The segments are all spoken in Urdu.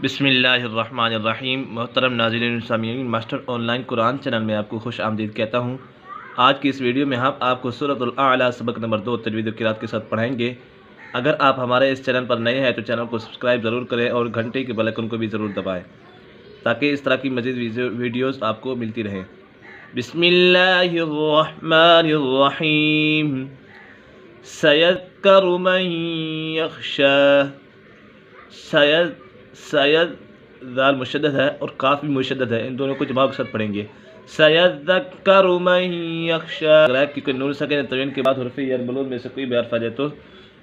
بسم اللہ الرحمن الرحیم۔ محترم ناظرین و سامعین، master on line Quran channel میں آپ کو خوش آمدید کہتا ہوں۔ آج کی اس ویڈیو میں ہم آپ کو سورۃ الاعلیٰ سبق نمبر 2 تجوید و قرات کے ساتھ پڑھائیں گے۔ اگر آپ ہمارے اس چینل پر نئے ہیں تو چینل کو سبسکرائب ضرور کریں اور گھنٹے کے بیل آئیکن کو بھی ضرور دبائیں تاکہ اس طرح کی مزید ویڈیوز آپ کو ملتی رہیں۔ بسم اللہ الرحمن الرحیم۔ سیذکر من یخشی۔ سید ذال مشدد ہے اور کاف بھی مشدد ہے، ان دونوں کو جماع کے ساتھ پڑھیں گے۔ سیذکر من یخشی، کیونکہ نون ساکن تنوین کے بعد حرف یرملون میں سے کوئی بھی حرف آ جائے تو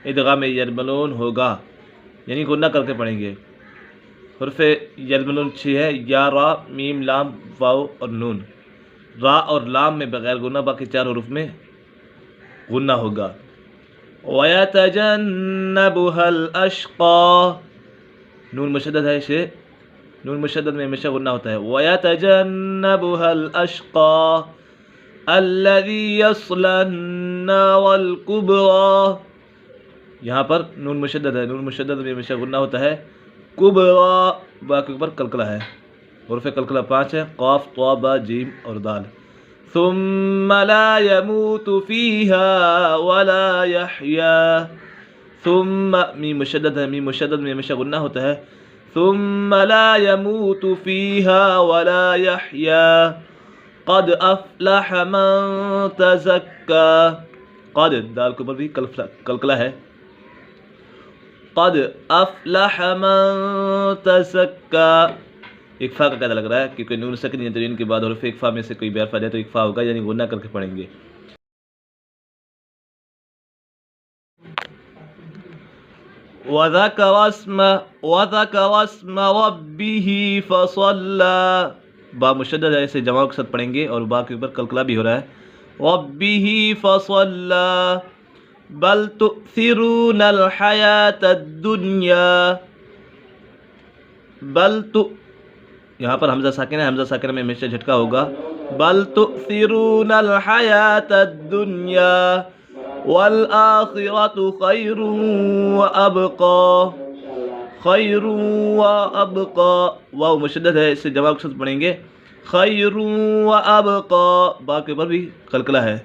ادغام یرملون ہوگا، یعنی غنہ کر کے پڑھیں گے۔ حرف یرملون 6 ہے، یا را، میم، لام، واو اور نون۔ را اور لام میں بغیر غنہ، باقی 4 حروف میں غنہ ہوگا۔ وَيَتَجَنَّبُهَا الْأَشْقَى، نون مشدد ہے، اسے نون مشدد میں ہمیشہ غنہ ہوتا ہے۔ وَيَتَجَنَّبُهَا الْأَشْقَى الَّذِي يَصْلَى النَّارَ الْكُبْرَى، یہاں پر نون مشدد ہے، نون مشدد میں ہمیشہ غنہ ہوتا ہے۔ کبرى، با کے اوپر قلقلہ ہے، حروف قلقلہ 5 ہے، قاف، طا، با، جیم اور دال۔ ثم لا يموت فيها ولا يحيا، ثم میم مشدد ہے، میم مشدد میں ہمیشہ غنہ ہوتا ہے۔ ثم لا يموت فيها ولا يحيا قد افلح من تزكى، قد دال کے اوپر بھی قلقلہ ہے، قد افلح من تزكى۔ اکفا کا قاعدہ لگ رہا ہے کیونکہ نون ساکن تنوین کے بعد حرف اکفا میں سے کوئی بھی حرف آ جائے تو اکفا ہوگا، یعنی غنہ کر کے پڑھیں گے۔ وَذَكَرَ اسْمَ رَبِّهِ فَصَلَّى، با مشدد ہے، اسے جماع کے ساتھ پڑھیں گے اور با کے اوپر قلقلہ بھی ہو رہا ہے۔ رَبِّهِ فَصَلَّى بَلْ تُؤْثِرُونَ الْحَيَاةَ الدُّنْيَا، یہاں پر حمزہ ساکن ہے، حمزہ ساکن میں ہمیشہ جھٹکا ہوگا۔ بَلْ تُؤْثِرُونَ الْحَيَاةَ الدُّنْيَا وَالْآخِرَةُ خَيْرٌ وَأَبْقَى، خَيْرٌ وَأَبْقَى، واو مشدد ہے، اسے جواب کے ساتھ پڑھیں گے۔ خَيْرٌ وَأَبْقَى، با کے اوپر بھی قلقلہ ہے۔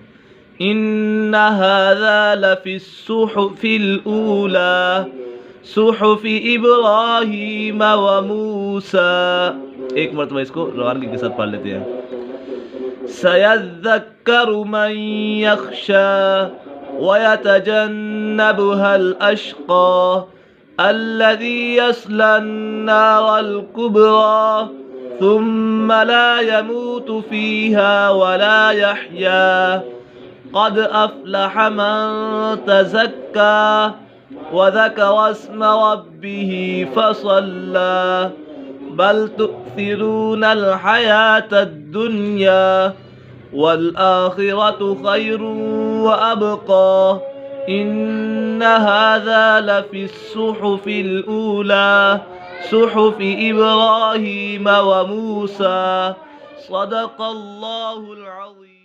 إِنَّ هَذَا لَفِي الصُّحُفِ الْأُولَى صُحُفِ إِبْرَاهِيمَ وَمُوسَى، ایک مرتبہ اس کو روانگی کے ساتھ پڑھ لیتے ہیں۔ سَيَذَّكَّرُ مَن يَخْشَى وَيَتَجَنَّبُهَا الْأَشْقَى الَّذِي يَصْلَى النَّارَ الْكُبْرَى ثُمَّ لَا يَمُوتُ فِيهَا وَلَا يَحْيَا قَدْ أَفْلَحَ مَن تَزَكَّى وَذَكَرَ اسْمَ رَبِّهِ فَصَلَّى بَلْ تُؤْثِرُونَ الْحَيَاةَ الدُّنْيَا وَالْآخِرَةُ خَيْرٌ وَأَبْقَى إِنَّ هَذَا لَفِي الصُّحُفِ الْأُولَى صُحُفِ إِبْرَاهِيمَ وَمُوسَى، صدق اللہ العظیم۔